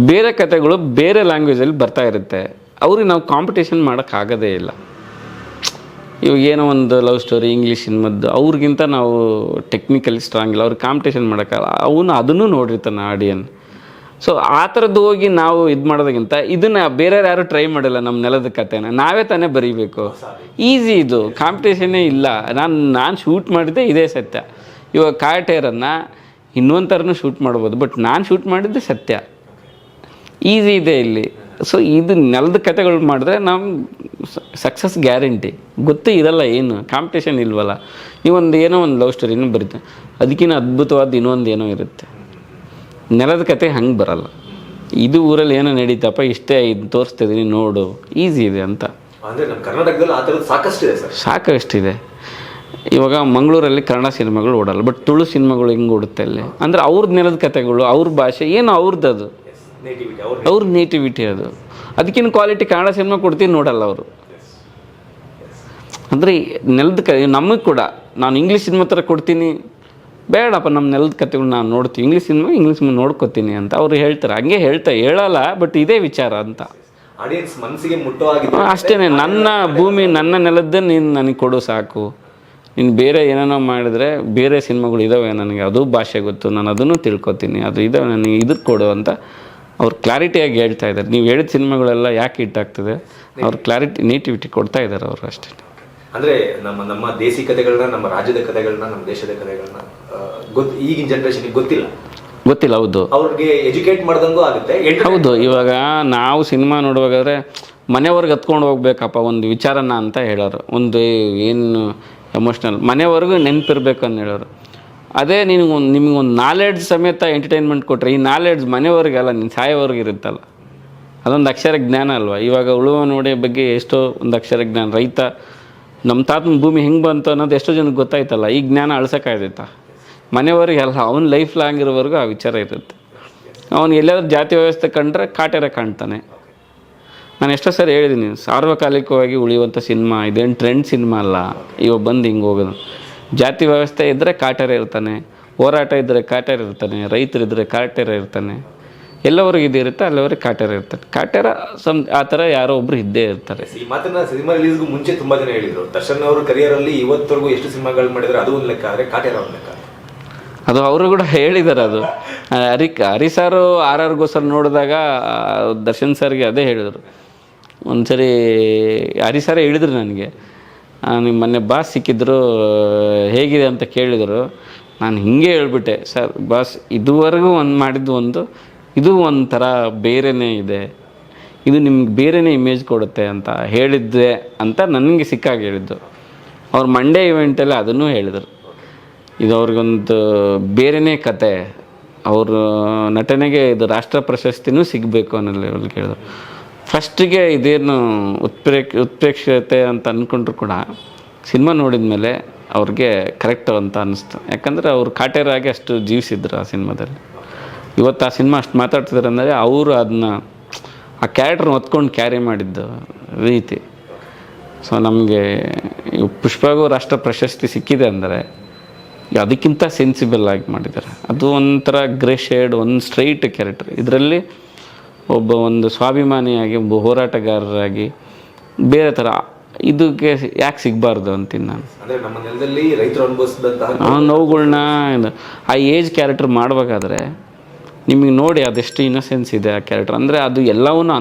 ಬೇರೆ ಕತೆಗಳು ಬೇರೆ ಲ್ಯಾಂಗ್ವೇಜಲ್ಲಿ ಬರ್ತಾ ಇರುತ್ತೆ, ಅವ್ರಿಗೆ ನಾವು ಕಾಂಪಿಟೇಷನ್ ಮಾಡೋಕ್ಕಾಗೋದೇ ಇಲ್ಲ. ಇವಾಗ ಏನೋ ಒಂದು ಲವ್ ಸ್ಟೋರಿ ಇಂಗ್ಲೀಷ್ ಸಿನಿಮಾದ್ದು ಅವ್ರಿಗಿಂತ ನಾವು ಟೆಕ್ನಿಕಲಿ ಸ್ಟ್ರಾಂಗ್ ಇಲ್ಲ, ಅವ್ರಿಗೆ ಕಾಂಪಿಟೇಷನ್ ಮಾಡೋಕ್ಕಲ್ಲ. ಅವನು ಅದನ್ನು ನೋಡಿರ್ತಾನೆ ಆಡಿಯನ್. ಸೊ ಆ ಥರದ್ದು ಹೋಗಿ ನಾವು ಇದು ಮಾಡೋದಕ್ಕಿಂತ ಇದನ್ನು ಬೇರೆಯವ್ರು ಯಾರು ಟ್ರೈ ಮಾಡಿಲ್ಲ. ನಮ್ಮ ನೆಲದ ಕತೆನ ನಾವೇ ತಾನೇ ಬರೀಬೇಕು. ಈಸಿ, ಇದು ಕಾಂಪಿಟೇಷನ್ನೇ ಇಲ್ಲ. ನಾನು ಶೂಟ್ ಮಾಡಿದ್ದೆ ಇದೇ ಸತ್ಯ. ಇವಾಗ ಕಾಟೇರನ್ನು ಇನ್ನೊಂದು ಥರನೂ ಶೂಟ್ ಮಾಡ್ಬೋದು, ಬಟ್ ನಾನು ಶೂಟ್ ಮಾಡಿದ್ದೆ ಸತ್ಯ. ಈಸಿ ಇದೆ ಇಲ್ಲಿ. ಸೊ ಇದು ನೆಲದ ಕತೆಗಳು ಮಾಡಿದ್ರೆ ನಾವು ಸಕ್ಸಸ್ ಗ್ಯಾರಂಟಿ. ಗೊತ್ತೇ ಇರಲ್ಲ, ಏನು ಕಾಂಪಿಟೇಷನ್ ಇಲ್ವಲ್ಲ. ನೀವೊಂದು ಏನೋ ಒಂದು ಲವ್ ಸ್ಟೋರಿನೂ ಬರುತ್ತೆ, ಅದಕ್ಕಿಂತ ಅದ್ಭುತವಾದ ಇನ್ನೊಂದು ಏನೋ ಇರುತ್ತೆ. ನೆಲದ ಕತೆ ಹಂಗೆ ಬರಲ್ಲ. ಇದು ಊರಲ್ಲಿ ಏನೋ ನಡೀತಪ್ಪ, ಇಷ್ಟೇ ಇದು ತೋರಿಸ್ತಿದ್ದೀನಿ ನೋಡು, ಈಸಿ ಇದೆ ಅಂತ. ಅಂದರೆ ನಮ್ಮ ಕರ್ನಾಟಕದಲ್ಲಿ ಆ ಥರದ್ದು ಸಾಕಷ್ಟಿದೆ ಸರ್, ಸಾಕಷ್ಟಿದೆ. ಇವಾಗ ಮಂಗಳೂರಲ್ಲಿ ಕನ್ನಡ ಸಿನಿಮಾಗಳು ಓಡಲ್ಲ, ಬಟ್ ತುಳು ಸಿನಿಮಾಗಳು ಹೆಂಗೆ ಓಡುತ್ತೆ ಅಲ್ಲಿ ಅಂದರೆ ಅವ್ರದ್ದು ನೆಲದ ಕತೆಗಳು, ಅವ್ರ ಭಾಷೆ ಏನು ಅವ್ರದ್ದು, ಅದು ಅವ್ರ ನೇಟಿವಿಟಿ. ಅದು ಅದಕ್ಕಿಂತ ಕ್ವಾಲಿಟಿ ಕನ್ನಡ ಸಿನಿಮಾ ಕೊಡ್ತೀನಿ ನೋಡಲ್ಲ ಅವರು. ಅಂದರೆ ನೆಲದ ನಮಗೆ ಕೂಡ ನಾನು ಇಂಗ್ಲೀಷ್ ಸಿನಿಮಾ ಥರ ಕೊಡ್ತೀನಿ, ಬೇಡಪ್ಪ ನಮ್ಮ ನೆಲದ ಕತೆಗಳು ನಾನು ನೋಡ್ತೀವಿ, ಇಂಗ್ಲೀಷ್ ಸಿನಿಮಾ ನೋಡ್ಕೊತೀನಿ ಅಂತ ಅವ್ರು ಹೇಳ್ತಾರೆ. ಹಂಗೆ ಹೇಳಲ್ಲ, ಬಟ್ ಇದೇ ವಿಚಾರ ಅಂತ ಆಡಿಯನ್ಸ್ ಮನಸ್ಸಿಗೆ ಮುಟ್ಟುವಾಗಿದೆ ಅಷ್ಟೇ. ನನ್ನ ಭೂಮಿ ನನ್ನ ನೆಲದ್ದೇ ನೀನು ನನಗೆ ಕೊಡು ಸಾಕು. ನೀನು ಬೇರೆ ಏನೇನೋ ಮಾಡಿದ್ರೆ ಬೇರೆ ಸಿನಿಮಾಗಳು ಇದ್ದಾವೆ, ನನಗೆ ಅದು ಭಾಷೆ ಗೊತ್ತು, ನಾನು ಅದನ್ನು ತಿಳ್ಕೊತೀನಿ, ಅದು ಇದ್ದಾವೆ, ನನಗೆ ಇದಕ್ಕೆ ಕೊಡು ಅಂತ ಅವ್ರು ಕ್ಲಾರಿಟಿಯಾಗಿ ಹೇಳ್ತಾ ಇದ್ದಾರೆ. ನೀವು ಹೇಳಿದ ಸಿನಿಮಾಗಳೆಲ್ಲ ಯಾಕೆ ಹಿಟ್ಟಾಗ್ತದೆ, ಅವ್ರು ಕ್ಲಾರಿಟಿ ನೇಟಿವಿಟಿ ಕೊಡ್ತಾ ಇದ್ದಾರೆ ಅವರು ಅಷ್ಟೇ. ಅಂದರೆ ನಮ್ಮ ದೇಸಿ ಕತೆಗಳನ್ನ, ನಮ್ಮ ರಾಜ್ಯದ ಕತೆಗಳನ್ನ, ನಮ್ಮ ದೇಶದ ಕತೆಗಳನ್ನ ಈಗಿನ ಜನ್ರೇಷನ್ಗೆ ಗೊತ್ತಿಲ್ಲ. ಹೌದು, ಅವ್ರಿಗೆ ಎಜುಕೇಟ್ ಮಾಡ್ದಂಗೂ ಆಗುತ್ತೆ. ಹೌದು. ಇವಾಗ ನಾವು ಸಿನಿಮಾ ನೋಡುವಾಗಾದ್ರೆ ಮನೆಯವ್ರಿಗೆ ಹತ್ಕೊಂಡು ಹೋಗ್ಬೇಕಪ್ಪ ಒಂದು ವಿಚಾರನ ಅಂತ ಹೇಳೋರು, ಒಂದು ಏನು ಎಮೋಷ್ನಲ್ ಮನೆಯವ್ರಿಗೂ ನೆನಪಿರ್ಬೇಕು ಅಂತ ಹೇಳೋರು. ಅದೇ ನಿಮಗೊಂದು ನಾಲೆಡ್ಜ್ ಸಮೇತ ಎಂಟರ್ಟೈನ್ಮೆಂಟ್ ಕೊಟ್ಟರೆ, ಈ ನಾಲೆಡ್ಜ್ ಮನೆಯವ್ರಿಗೆಲ್ಲ ನಿನ್ನ ಸಾಯೋವ್ರಿಗೆ ಇರುತ್ತಲ್ಲ, ಅದೊಂದು ಅಕ್ಷರ ಜ್ಞಾನ ಅಲ್ವಾ. ಇವಾಗ ಉಳುವ ನೋಡಿ ಬಗ್ಗೆ ಎಷ್ಟೋ ಒಂದು ಅಕ್ಷರ ಜ್ಞಾನ. ರೈತ ನಮ್ಮ ತಾತನ ಭೂಮಿ ಹೆಂಗೆ ಬಂತು ಅನ್ನೋದು ಎಷ್ಟೋ ಜನಕ್ಕೆ ಗೊತ್ತಾಯ್ತಲ್ಲ. ಈ ಜ್ಞಾನ ಅಳ್ಸೋಕ್ಕಾಗ್ತೈತಾ? ಮನೆಯವರಿಗೆ ಅಲ್ಲ, ಅವ್ನು ಲೈಫ್ ಲಾಂಗ್ ಇರೋವರೆಗೂ ಆ ವಿಚಾರ ಇರುತ್ತೆ. ಅವ್ನು ಎಲ್ಲಾದ್ರೂ ಜಾತಿ ವ್ಯವಸ್ಥೆ ಕಂಡ್ರೆ ಕಾಟೇರ ಕಾಣ್ತಾನೆ. ನಾನು ಎಷ್ಟೋ ಸರಿ ಹೇಳಿದ್ದೀನಿ, ಸಾರ್ವಕಾಲಿಕವಾಗಿ ಉಳಿಯುವಂಥ ಸಿನಿಮಾ ಇದೇನು ಟ್ರೆಂಡ್ ಸಿನಿಮಾ ಅಲ್ಲ. ಇವಾಗ ಬಂದು ಹಿಂಗೆ ಹೋಗೋದು. ಜಾತಿ ವ್ಯವಸ್ಥೆ ಇದ್ದರೆ ಕಾಟೇರ ಇರ್ತಾನೆ, ಹೋರಾಟ ಇದ್ದರೆ ಕಾಟೇರ ಇರ್ತಾನೆ, ರೈತರಿದ್ದರೆ ಕಾಟೇರ ಇರ್ತಾನೆ. ಎಲ್ಲವರೆಗೂ ಇದಿರುತ್ತೆ, ಅಲ್ಲವರೆಗೆ ಕಾಟೇರ ಇರ್ತಾರೆ. ಕಾಟೇರ ಆ ಥರ ಯಾರೋ ಒಬ್ರು ಇದ್ದೇ ಇರ್ತಾರೆ. ಈ ಮಾತನ್ನ ಸಿನಿಮಾ ರಿಲೀಸ್ಗೂ ಮುಂಚೆ ತುಂಬಾ ಜನ ಹೇಳಿದ್ರು. ದರ್ಶನ್ ಅವರು ಕರಿಯರಲ್ಲಿ ಇವತ್ತವರೆಗೂ ಎಷ್ಟು ಸಿನಿಮಾಗಳು ಮಾಡಿದ್ರೆ ಅದು ಒಂದು ಲೆಕ್ಕ, ಆದರೆ ಕಾಟೇರ ಒಂದು ಲೆಕ್ಕ. ಅದು ಅವರು ಕೂಡ ಹೇಳಿದ್ದಾರೆ. ಅದು ಹರಿ ಸಾರು RRಗೋಸ್ಕರ ನೋಡಿದಾಗ ದರ್ಶನ್ ಸರ್ಗೆ ಅದೇ ಹೇಳಿದರು. ಒಂದು ಸರಿ ಹರಿ ಸಾರೇ ಹೇಳಿದ್ರು ನನಗೆ, ನಿಮ್ಮ ಮೊನ್ನೆ ಬಾಸ್ ಸಿಕ್ಕಿದ್ರು, ಹೇಗಿದೆ ಅಂತ ಕೇಳಿದರು. ನಾನು ಹಿಂಗೆ ಹೇಳ್ಬಿಟ್ಟೆ, ಸರ್ ಬಾಸ್ ಇದುವರೆಗೂ ಒಂದು ಮಾಡಿದ್ದು ಒಂದು, ಇದು ಒಂಥರ ಬೇರೆಯೇ ಇದೆ, ಇದು ನಿಮ್ಗೆ ಬೇರೆಯೇ ಇಮೇಜ್ ಕೊಡುತ್ತೆ ಅಂತ ಹೇಳಿದ್ದೆ ಅಂತ ನನಗೆ ಸಿಕ್ಕಾಗಿ ಹೇಳಿದ್ದು. ಅವ್ರು ಮಂಡೇ ಇವೆಂಟಲ್ಲಿ ಅದನ್ನೂ ಹೇಳಿದರು. ಇದು ಅವ್ರಿಗೊಂದು ಬೇರೆಯೇ ಕತೆ, ಅವರು ನಟನೆಗೆ ಇದು ರಾಷ್ಟ್ರ ಪ್ರಶಸ್ತಿನೂ ಸಿಗಬೇಕು ಅನ್ನೋ ಲೆವೆಲ್ ಕೇಳಿದ್ರು. ಫಸ್ಟಿಗೆ ಇದೇನು ಉತ್ಪ್ರೇಕ್ಷತೆ ಅಂತ ಅಂದ್ಕೊಂಡ್ರು ಕೂಡ ಸಿನಿಮಾ ನೋಡಿದ ಮೇಲೆ ಅವ್ರಿಗೆ ಕರೆಕ್ಟ್ ಅಂತ ಅನ್ನಿಸ್ತು. ಯಾಕಂದರೆ ಅವ್ರು ಕಾಟೇರಾಗಿ ಅಷ್ಟು ಜೀವಿಸಿದ್ರು ಆ ಸಿನಿಮಾದಲ್ಲಿ. ಇವತ್ತು ಆ ಸಿನಿಮಾ ಅಷ್ಟು ಮಾತಾಡ್ತಿದ್ದಾರೆ ಅಂದರೆ ಅವರು ಅದನ್ನ ಆ ಕ್ಯಾರೆಕ್ಟ್ರನ್ನ ಹೊತ್ಕೊಂಡು ಕ್ಯಾರಿ ಮಾಡಿದ್ದು ರೀತಿ. ಸೊ ನಮಗೆ ಪುಷ್ಪಗೂ ರಾಷ್ಟ್ರ ಪ್ರಶಸ್ತಿ ಸಿಕ್ಕಿದೆ ಅಂದರೆ ಅದಕ್ಕಿಂತ ಸೆನ್ಸಿಬಲ್ ಆಗಿ ಮಾಡಿದ್ದಾರೆ. ಅದು ಒಂಥರ ಗ್ರೇ ಶೇಡ್, ಒಂದು ಸ್ಟ್ರೈಟ್ ಕ್ಯಾರೆಕ್ಟರ್. ಇದರಲ್ಲಿ ಒಬ್ಬ ಒಂದು ಸ್ವಾಭಿಮಾನಿಯಾಗಿ, ಒಬ್ಬ ಹೋರಾಟಗಾರರಾಗಿ ಬೇರೆ ಥರ ಇದಕ್ಕೆ ಯಾಕೆ ಸಿಗಬಾರ್ದು ಅಂತೀನಿ ನಾನು. ನಮ್ಮ ನೆಲದಲ್ಲಿ ರೈತರು ಅನುಭವಿಸಿದಂತಹ ಆ ನೋವುಗಳ್ನ ಆ ಏಜ್ ಕ್ಯಾರೆಕ್ಟರ್ ಮಾಡಬೇಕಾದ್ರೆ ನಿಮಗೆ ನೋಡಿ ಅದೆಷ್ಟು ಇನ್ನಸೆನ್ಸ್ ಇದೆ ಆ ಕ್ಯಾರೆಕ್ಟರ್. ಅಂದರೆ ಅದು ಎಲ್ಲವನ್ನೂ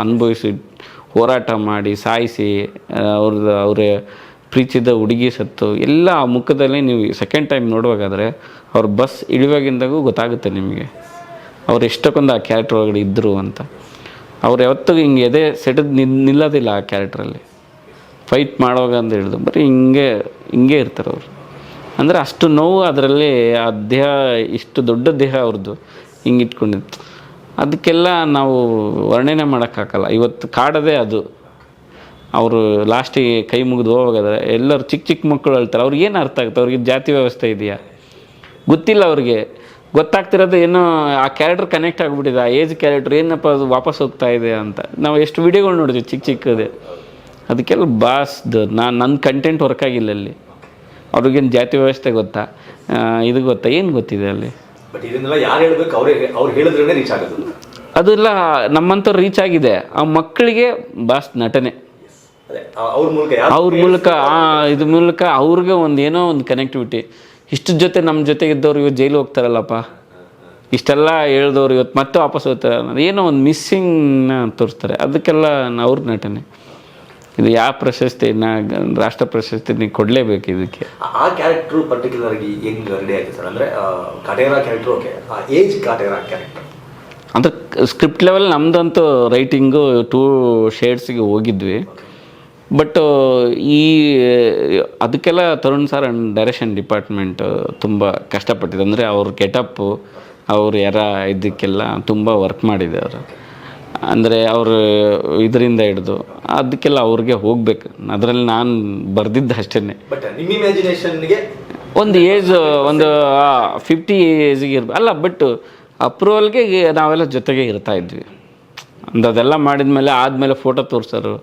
ಅನುಭವಿಸಿ ಹೋರಾಟ ಮಾಡಿ ಸಾಯಿಸಿ ಅವರೇ ಪ್ರೀತಿಸಿದ ಹುಡುಗಿ ಸತ್ತು ಎಲ್ಲ ಆ ಮುಖದಲ್ಲಿ ನೀವು ಸೆಕೆಂಡ್ ಟೈಮ್ ನೋಡುವಾಗಾದರೆ ಅವ್ರ ಬಸ್ ಇಳಿವಾಗಿಂದಾಗೂ ಗೊತ್ತಾಗುತ್ತೆ ನಿಮಗೆ ಅವ್ರು ಎಷ್ಟಕ್ಕೊಂದು ಆ ಕ್ಯಾರೆಕ್ಟರ್ ಒಳಗಡೆ ಇದ್ದರು ಅಂತ. ಅವ್ರು ಯಾವತ್ತೂ ಹಿಂಗೆ ಎದೆ ಸೆಟದ್ ನಿಲ್ಲೋದಿಲ್ಲ ಆ ಕ್ಯಾರೆಕ್ಟ್ರಲ್ಲಿ. ಫೈಟ್ ಮಾಡುವಾಗ ಅಂತ ಹೇಳಿದ್ರು ಬರೀ ಹಿಂಗೆ ಇರ್ತಾರೆ ಅವರು. ಅಂದರೆ ಅಷ್ಟು ನೋವು ಅದರಲ್ಲಿ. ಆ ದೇಹ, ಇಷ್ಟು ದೊಡ್ಡ ದೇಹ ಅವ್ರದ್ದು ಹಿಂಗೆ ಇಟ್ಕೊಂಡಿದ್ದು, ಅದಕ್ಕೆಲ್ಲ ನಾವು ವರ್ಣನೆ ಮಾಡೋಕ್ಕಾಗಲ್ಲ. ಇವತ್ತು ಕಾಡೋದೇ ಅದು. ಅವರು ಲಾಸ್ಟಿಗೆ ಕೈ ಮುಗಿದು ಹೋಗೋದಾದ್ರೆ ಎಲ್ಲರೂ ಚಿಕ್ಕ ಮಕ್ಕಳು ಹೇಳ್ತಾರೆ. ಅವ್ರಿಗೆ ಏನು ಅರ್ಥ ಆಗುತ್ತೆ? ಅವ್ರಿಗೆ ಜಾತಿ ವ್ಯವಸ್ಥೆ ಇದೆಯಾ ಗೊತ್ತಿಲ್ಲ. ಅವ್ರಿಗೆ ಗೊತ್ತಾಗ್ತಿರೋದು ಏನೋ ಆ ಕ್ಯಾರೆಕ್ಟರ್ ಕನೆಕ್ಟ್ ಆಗಿಬಿಟ್ಟಿದೆ. ಆ ಏಜ್ ಕ್ಯಾರೆಕ್ಟರ್ ಏನಪ್ಪ ಅದು ವಾಪಸ್ ಹೋಗ್ತಾ ಇದೆ ಅಂತ ನಾವು ಎಷ್ಟು ವಿಡಿಯೋಗಳು ನೋಡಿದ್ವಿ ಚಿಕ್ಕದೇ. ಅದಕ್ಕೆಲ್ಲ ಬಾಸ್ದು ನನ್ನ ಕಂಟೆಂಟ್ ವರ್ಕ್ ಆಗಿಲ್ಲ ಅಲ್ಲಿ. ಅವ್ರಿಗೇನು ಜಾತಿ ವ್ಯವಸ್ಥೆ ಗೊತ್ತಾ, ಇದು ಗೊತ್ತಾ, ಏನು ಗೊತ್ತಿದೆ ಅಲ್ಲಿ? ಬಟ್ ಇದನ್ನೆಲ್ಲ ಯಾರು ಹೇಳ್ಬೇಕು? ಅವ್ರು ಹೇಳಿದ್ರೇ ರೀಚ್ ಆಗೋದು. ಅದೆಲ್ಲ ನಮ್ಮಂಥವ್ರು ರೀಚ್ ಆಗಿದೆ. ಆ ಮಕ್ಕಳಿಗೆ ಬಾಸ್ ನಟನೆ ಅವ್ರ ಮೂಲಕ ಅವ್ರಿಗೆ ಒಂದು ಏನೋ ಒಂದು ಕನೆಕ್ಟಿವಿಟಿ. ಇಷ್ಟು ಜೊತೆ ನಮ್ಮ ಜೊತೆಗೆ ಇದ್ದವ್ರು ಇವತ್ತು ಜೈಲು ಹೋಗ್ತಾರಲ್ಲಪ್ಪ, ಇಷ್ಟೆಲ್ಲ ಹೇಳ್ದವ್ರು ಇವತ್ತು ಮತ್ತೆ ವಾಪಸ್ ಹೋಗ್ತಾರೆ ಅನ್ನೋದು ಏನೋ ಒಂದು ಮಿಸ್ಸಿಂಗ್ನ ತೋರಿಸ್ತಾರೆ. ಅದಕ್ಕೆಲ್ಲ ಅವ್ರ ನಟನೆ. ಇದು ಯಾವ ಪ್ರಶಸ್ತಿ, ರಾಷ್ಟ್ರ ಪ್ರಶಸ್ತಿ ನೀವು ಕೊಡಲೇಬೇಕು ಇದಕ್ಕೆ. ಆ ಕ್ಯಾರೆಕ್ಟ್ರು ಪರ್ಟಿಕ್ಯುಲರ್ ಆಗಿ ಹೆಂಗೆ ರೆಡಿ ಆಗಿದೆ ಸರ್? ಅಂದರೆ ಕಾಟೇರಾ ಕ್ಯಾರೆಕ್ಟ್ರು ಓಕೆ, ಆ ಏಜ್ ಕಾಟೇರಾ ಕ್ಯಾರೆಕ್ಟರ್ ಅಂದರೆ ಸ್ಕ್ರಿಪ್ಟ್ ಲೆವೆಲ್ ನಮ್ಮದಂತೂ ರೈಟಿಂಗು 2 ಶೇಡ್ಸಿಗೆ ಹೋಗಿದ್ವಿ. ಬಟ್ ಅದಕ್ಕೆಲ್ಲ Tarun sir and direction department ತುಂಬ ಕಷ್ಟಪಟ್ಟಿದೆ. ಅಂದರೆ ಅವ್ರ ಗೆಟಪ್ಪು, ಅವ್ರ ಇದಕ್ಕೆಲ್ಲ ತುಂಬ ವರ್ಕ್ ಮಾಡಿದೆ ಅವರು. ಅಂದರೆ ಅವರು ಇದರಿಂದ ಹಿಡಿದು ಅದಕ್ಕೆಲ್ಲ ಅವ್ರಿಗೆ ಹೋಗ್ಬೇಕು. ಅದರಲ್ಲಿ ನಾನು ಬರೆದಿದ್ದು ಅಷ್ಟೇ. ಬಟ್ ನಿಮ್ಮ ಇಮ್ಯಾಜಿನೇಷನ್ಗೆ ಒಂದು ಏಜ್, ಒಂದು 50 ಏಜಿಗೆ ಅಲ್ಲ, ಬಟ್ ಅಪ್ರೂವಲ್ಗೆ ನಾವೆಲ್ಲ ಜೊತೆಗೆ ಇರ್ತಾಯಿದ್ವಿ. ಅದೆಲ್ಲ ಮಾಡಿದ್ಮೇಲೆ ಆದಮೇಲೆ ಫೋಟೋ ತೋರಿಸೋರು,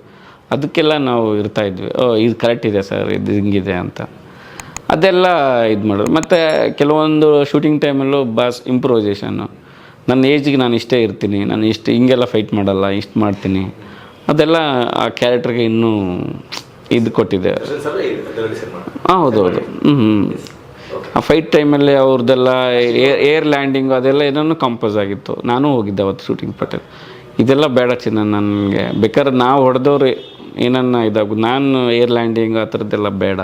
ಅದಕ್ಕೆಲ್ಲ ನಾವು ಇರ್ತಾಯಿದ್ವಿ. ಇದು ಕರೆಕ್ಟ್ ಇದೆ ಸರ್, ಇದು ಹಿಂಗಿದೆ ಅಂತ. ಅದೆಲ್ಲ ಇದು ಮಾಡೋದು. ಮತ್ತು ಕೆಲವೊಂದು ಶೂಟಿಂಗ್ ಟೈಮಲ್ಲೂ ಬಾಸ್ ಇಂಪ್ರೂವೈಸೇಷನ್ನು. ನನ್ನ ಏಜಿಗೆ ನಾನು ಇಷ್ಟೇ ಇರ್ತೀನಿ, ನಾನು ಹಿಂಗೆಲ್ಲ ಫೈಟ್ ಮಾಡಲ್ಲ, ಇಷ್ಟು ಮಾಡ್ತೀನಿ. ಅದೆಲ್ಲ ಆ ಕ್ಯಾರೆಕ್ಟ್ರಿಗೆ ಇನ್ನೂ ಇದು ಕೊಟ್ಟಿದೆ. ಹೌದೌದು. ಆ ಫೈಟ್ ಟೈಮಲ್ಲಿ ಅವ್ರದ್ದೆಲ್ಲ ಏರ್ ಲ್ಯಾಂಡಿಂಗು ಅದೆಲ್ಲ ಏನೋ ಕಂಪೋಸ್ ಆಗಿತ್ತು. ನಾನು ಹೋಗಿದ್ದೆ ಅವತ್ತು ಶೂಟಿಂಗ್ ಪಟ್ಟೆ. ಇದೆಲ್ಲ ಬೇಡ ಚಿನ್ನ, ನನಗೆ ಬೇಕಾದ್ರೆ ನಾವು ಹೊಡೆದವ್ರು ಏನನ್ನ ಇದಾಗೋದು, ನಾನು ಏರ್ ಲ್ಯಾಂಡಿಂಗ್ ಆ ಥರದ್ದೆಲ್ಲ ಬೇಡ,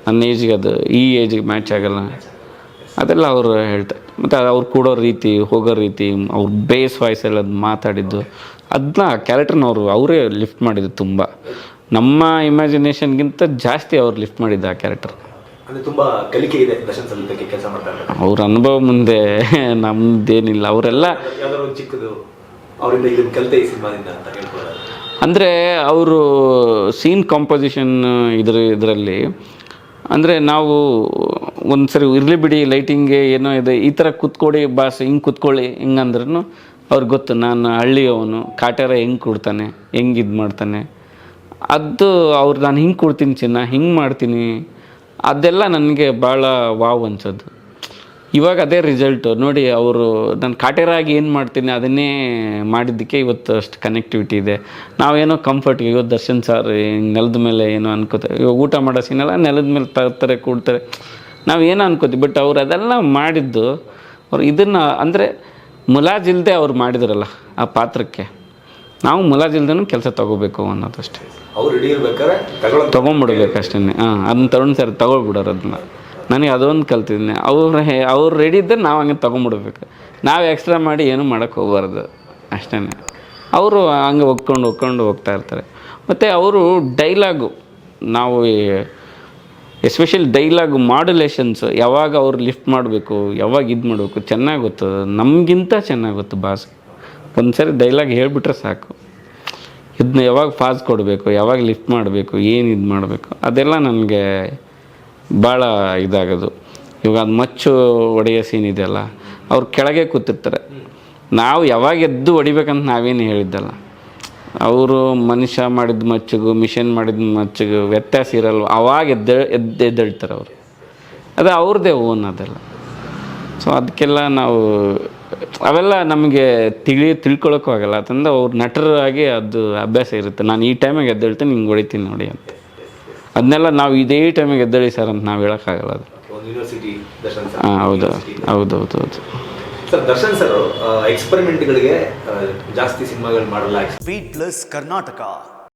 ನನ್ನ ಏಜಿಗೆ ಅದು ಈ ಏಜಿಗೆ ಮ್ಯಾಚ್ ಆಗೋಲ್ಲ. ಅದೆಲ್ಲ ಅವರು ಹೇಳ್ತಾರೆ. ಮತ್ತು ಅವ್ರು ಕೂಡೋ ರೀತಿ, ಹೋಗೋ ರೀತಿ, ಅವ್ರ ಬೇಸ್ ವಾಯ್ಸೆಲ್ಲ ಅದು ಮಾತಾಡಿದ್ದು, ಅದನ್ನ ಕ್ಯಾರೆಕ್ಟ್ರನ್ನ ಅವರೇ ಲಿಫ್ಟ್ ಮಾಡಿದ್ದು ತುಂಬ. ನಮ್ಮ ಇಮ್ಯಾಜಿನೇಷನ್ಗಿಂತ ಜಾಸ್ತಿ ಅವ್ರು ಲಿಫ್ಟ್ ಮಾಡಿದ್ದು ಆ ಕ್ಯಾರೆಕ್ಟರ್. ತುಂಬ ಕಲಿಕೆ ಇದೆ ದರ್ಶನ್ ಸರ್ ಬಗ್ಗೆ ಕೆಲಸ ಮಾಡ್ತಾರೆ. ಅವ್ರ ಅನುಭವ ಮುಂದೆ ನಮ್ಮದೇನಿಲ್ಲ. ಅವರೆಲ್ಲ ಯಾವ್ದಾದ್ರು ಚಿಕ್ಕದು ಅವರಿಂದ ಇದನ್ನು ಕಲಿತೆ ಈ ಸಿನಿಮಾದಿಂದ ಅಂತ ಹೇಳ್ಕೊಳ್ಳೋದು? ಅಂದರೆ ಅವರು ಸೀನ್ ಕಾಂಪೋಸಿಷನ್ ಇದರಲ್ಲಿ ಅಂದರೆ ನಾವು ಒಂದು ಸರಿ ಇರಲಿ ಬಿಡಿ ಲೈಟಿಂಗ್ಗೆ ಏನೋ ಇದೆ ಈ ಥರ ಕೂತ್ಕೊಳ್ಳಿ ಬಾಸ್ ಹಿಂಗೆ ಕೂತ್ಕೊಳ್ಳಿ ಹಿಂಗಂದ್ರೂ ಅವ್ರಿಗೆ ಗೊತ್ತು ನಾನು ಹಳ್ಳಿಯವನು, ಕಾಟೇರ ಹೆಂಗೆ ಕೊಡ್ತಾನೆ, ಹೆಂಗೆ ಇದು ಮಾಡ್ತಾನೆ, ಅದು ಅವ್ರು ನಾನು ಹಿಂಗೆ ಕೊಡ್ತೀನಿ ಚಿನ್ನ, ಹಿಂಗೆ ಮಾಡ್ತೀನಿ, ಅದೆಲ್ಲ ನನಗೆ ಭಾಳ ವಾವ್ ಅನ್ಸೋದು. ಇವಾಗ ಅದೇ ರಿಸಲ್ಟು ನೋಡಿ. ಅವರು ನಾನು ಕಾಟೇರಾಗಿ ಏನು ಮಾಡ್ತೀನಿ ಅದನ್ನೇ ಮಾಡಿದ್ದಕ್ಕೆ ಇವತ್ತು ಅಷ್ಟು ಕನೆಕ್ಟಿವಿಟಿ ಇದೆ. ನಾವೇನೋ ಕಂಫರ್ಟ್ಗೆ ಇವತ್ತು ದರ್ಶನ್ ಸರ್ ಹಿಂಗೆ ನೆಲದ ಮೇಲೆ ಏನೋ ಅನ್ಕೋತಾರೆ, ಇವಾಗ ಊಟ ಮಾಡೋ ಸೀನೆಲ್ಲ ನೆಲದ ಮೇಲೆ ತರ್ತಾರೆ ಕೂಡ್ತಾರೆ, ನಾವೇನೋ ಅನ್ಕೋತೀವಿ. ಬಟ್ ಅವ್ರು ಅದೆಲ್ಲ ಮಾಡಿದ್ದು ಅವ್ರು ಇದನ್ನು ಅಂದರೆ ಮುಲಾಜಿಲ್ದೆ ಅವ್ರು ಮಾಡಿದ್ರಲ್ಲ ಆ ಪಾತ್ರಕ್ಕೆ, ನಾವು ಮುಲಾಜಿಲ್ದೂ ಕೆಲಸ ತೊಗೋಬೇಕು ಅನ್ನೋದಷ್ಟೇ. ಅವ್ರು ರೆಡಿ ಇರ್ಬೇಕಾದ್ರೆ ತೊಗೊಂಬಿಡ್ಬೇಕು ಅಷ್ಟೇ. ಅದನ್ನ ತರುಣ್ ಸರ್ ತೊಗೊಳ್ಬಿಡೋರು ಅದನ್ನ. ನನಗೆ ಅದೊಂದು ಕಲ್ತಿದ್ದೀನಿ. ಅವ್ರು ರೆಡಿ ಇದ್ದರೆ ನಾವು ಹಂಗೆ ತೊಗೊಂಬಿಡ್ಬೇಕು, ನಾವು ಎಕ್ಸ್ಟ್ರಾ ಮಾಡಿ ಏನೂ ಮಾಡೋಕ್ಕೆ ಹೋಗ್ಬಾರ್ದು ಅಷ್ಟೇ. ಅವರು ಹಂಗೆ ಒಗ್ಕೊಂಡು ಹೋಗ್ತಾ ಇರ್ತಾರೆ. ಮತ್ತು ಅವರು ಡೈಲಾಗು, ನಾವು ಎಸ್ಪೆಷಲಿ ಡೈಲಾಗು ಮಾಡ್ಯುಲೇಷನ್ಸ್ ಯಾವಾಗ ಅವ್ರು ಲಿಫ್ಟ್ ಮಾಡಬೇಕು, ಯಾವಾಗ ಇದು ಮಾಡಬೇಕು ಚೆನ್ನಾಗಿ ಗೊತ್ತು, ನಮಗಿಂತ ಚೆನ್ನಾಗಿ ಗೊತ್ತು ಬಾಸ್. ಒಂದು ಸರಿ ಡೈಲಾಗ್ ಹೇಳಿಬಿಟ್ರೆ ಸಾಕು, ಇದನ್ನ ಯಾವಾಗ ಫಾಸ್ ಕೊಡಬೇಕು, ಯಾವಾಗ ಲಿಫ್ಟ್ ಮಾಡಬೇಕು, ಏನು ಇದು ಮಾಡಬೇಕು, ಅದೆಲ್ಲ ನನಗೆ ಭಾಳ ಇದಾಗೋದು. ಇವಾಗ ಅದು ಮಚ್ಚು ಹೊಡೆಯೋ ಸೀನ್ ಇದೆಯಲ್ಲ, ಅವ್ರು ಕೆಳಗೆ ಕೂತಿರ್ತಾರೆ, ನಾವು ಯಾವಾಗ ಎದ್ದು ಹೊಡಿಬೇಕಂತ ನಾವೇನು ಹೇಳಿದ್ದಲ್ಲ. ಅವರು ಮನುಷ್ಯ ಮಾಡಿದ ಮಚ್ಚಿಗೂ ಮಿಷನ್ ಮಾಡಿದ ಮಚ್ಚಿಗೂ ವ್ಯತ್ಯಾಸ ಇರಲ್ವ, ಅವಾಗ ಎದ್ದೇಳ್ತಾರೆ ಅವರು. ಅದು ಅವ್ರದ್ದೇ ಓನ್ ಅದೆಲ್ಲ. ಸೊ ಅದಕ್ಕೆಲ್ಲ ನಾವು ಅವೆಲ್ಲ ನಮಗೆ ತಿಳ್ಕೊಳಕ್ಕೂ ಆಗಲ್ಲ. ಯಾಕಂದ್ರೆ ಅವ್ರು ನಟರಾಗಿ ಅದು ಅಭ್ಯಾಸ ಇರುತ್ತೆ. ನಾನು ಈ ಟೈಮಿಗೆ ಎದ್ದೇಳ್ತೀನಿ, ಹಿಂಗೆ ಹೊಡಿತೀನಿ ನೋಡಿ ಅಂತ. ಅದನ್ನೆಲ್ಲ ನಾವು ಇದೇ ಟೈಮಿಗೆ ಎದ್ದೇಳಿ ಸರ್ ಅಂತ ನಾವು ಹೇಳೋಕ್ಕಾಗಲ್ಲ. ಅದು ಹಾಂ, ಹೌದು. ಸರ್, ದರ್ಶನ್ ಸರ್ ಎಕ್ಸ್ಪೆರಿಮೆಂಟ್ಗಳಿಗೆ ಜಾಸ್ತಿ ಸಿನಿಮಾಗಳು ಮಾಡಲ್ಲ. Speed plus Karnataka.